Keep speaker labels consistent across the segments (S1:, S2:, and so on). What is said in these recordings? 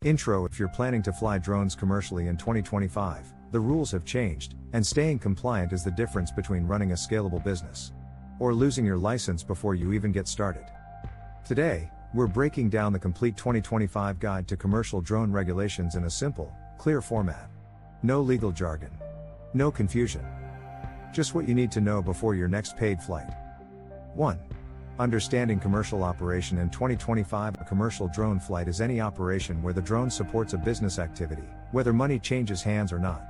S1: Intro: if you're planning to fly drones commercially in 2025, the rules have changed, and staying compliant is the difference between running a scalable business or losing your license before you even get started. Today, we're breaking down the complete 2025 guide to commercial drone regulations in a simple, clear format. No legal jargon. No confusion. Just what you need to know before your next paid flight. 1. Understanding commercial operation in 2025. A commercial drone flight is any operation where the drone supports a business activity, whether money changes hands or not.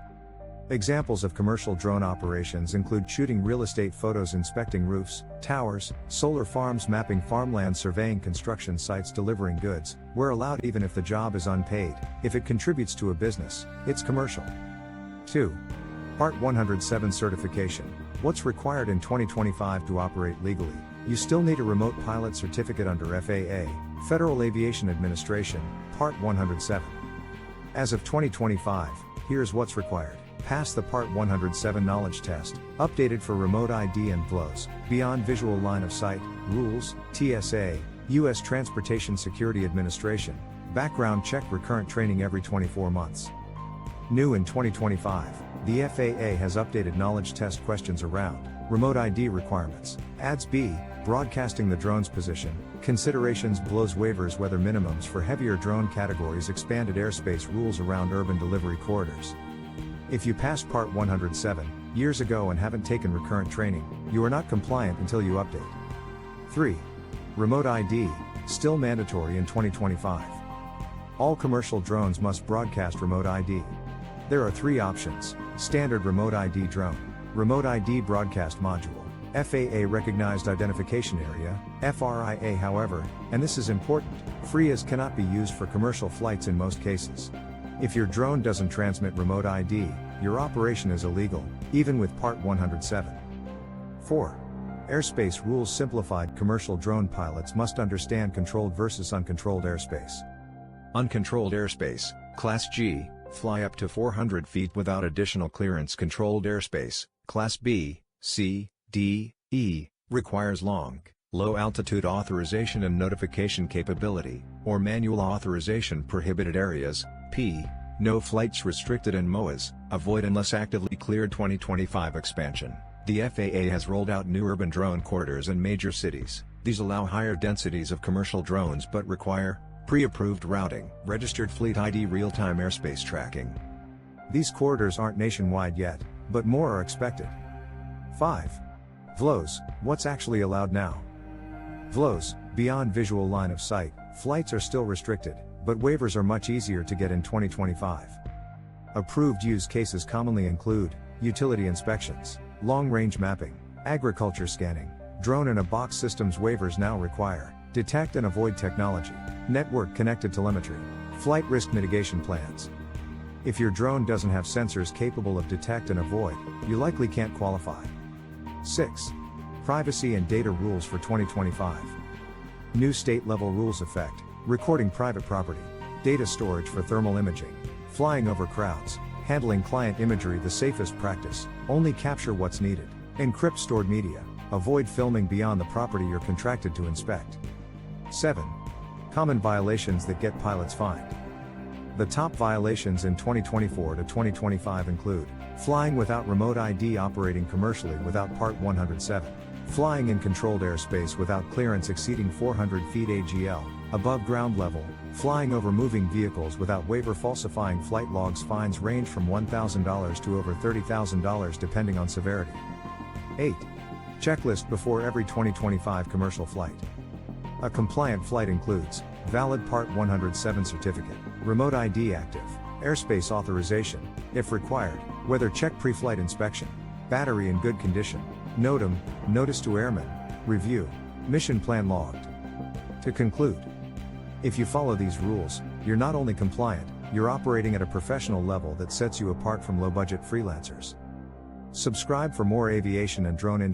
S1: Examples of commercial drone operations include shooting real estate photos, inspecting roofs, towers, solar farms, mapping farmland, surveying construction sites, delivering goods, where allowed even if the job is unpaid. If it contributes to a business, it's commercial. 2. Part 107 certification. What's required in 2025 to operate legally? You still need a remote pilot certificate under FAA, Federal Aviation Administration, Part 107. As of 2025, here's what's required. Pass the Part 107 knowledge test, updated for remote ID and BVLOS, beyond visual line of sight, rules, TSA, U.S. Transportation Security Administration, background check, recurrent training every 24 months. New in 2025, the FAA has updated knowledge test questions around remote ID requirements, adds B, broadcasting the drone's position, considerations, BVLOS waivers, weather minimums for heavier drone categories, expanded airspace rules around urban delivery corridors. If you passed Part 107 years ago and haven't taken recurrent training, you are not compliant until you update. 3. Remote ID, still mandatory in 2025. All commercial drones must broadcast remote ID. There are 3 options: standard remote ID drone, remote ID broadcast module, FAA recognized identification area, FRIA. However, and this is important, FRIAs cannot be used for commercial flights in most cases. If your drone doesn't transmit remote ID, your operation is illegal, even with Part 107. 4. Airspace rules simplified. Commercial drone pilots must understand controlled versus uncontrolled airspace. Uncontrolled airspace, Class G, fly up to 400 feet without additional clearance. Controlled airspace, Class B, C, D, E, requires LAANC, low altitude authorization and notification capability, or manual authorization. Prohibited areas, P, no flights restricted, and MOAs, avoid unless actively cleared. 2025 expansion. The FAA has rolled out new urban drone corridors in major cities. These allow higher densities of commercial drones but require pre-approved routing, registered fleet ID, real-time airspace tracking. These corridors aren't nationwide yet, but more are expected. 5. BVLOS, what's actually allowed now? BVLOS, beyond visual line of sight, flights are still restricted, but waivers are much easier to get in 2025. Approved use cases commonly include utility inspections, long-range mapping, agriculture scanning, drone-in-a-box systems. Waivers now require detect and avoid technology, network-connected telemetry, flight risk mitigation plans. If your drone doesn't have sensors capable of detect and avoid, you likely can't qualify. 6. Privacy and data rules for 2025. New state-level rules affect recording private property, data storage for thermal imaging, flying over crowds, handling client imagery. The safest practice: only capture what's needed, encrypt stored media, avoid filming beyond the property you're contracted to inspect. 7. Common violations that get pilots fined. The top violations in 2024 to 2025 include flying without remote ID, operating commercially without Part 107, flying in controlled airspace without clearance exceeding 400 feet AGL, above ground level, flying over moving vehicles without waiver, falsifying flight logs. Fines range from $1,000 to over $30,000 depending on severity. 8. Checklist before every 2025 commercial flight. A compliant flight includes valid Part 107 certificate, remote ID active, airspace authorization, if required, weather check, pre-flight inspection, battery in good condition, NOTAM, notice to airmen, review, mission plan logged. To conclude, if you follow these rules, you're not only compliant, you're operating at a professional level that sets you apart from low-budget freelancers. Subscribe for more aviation and drone industry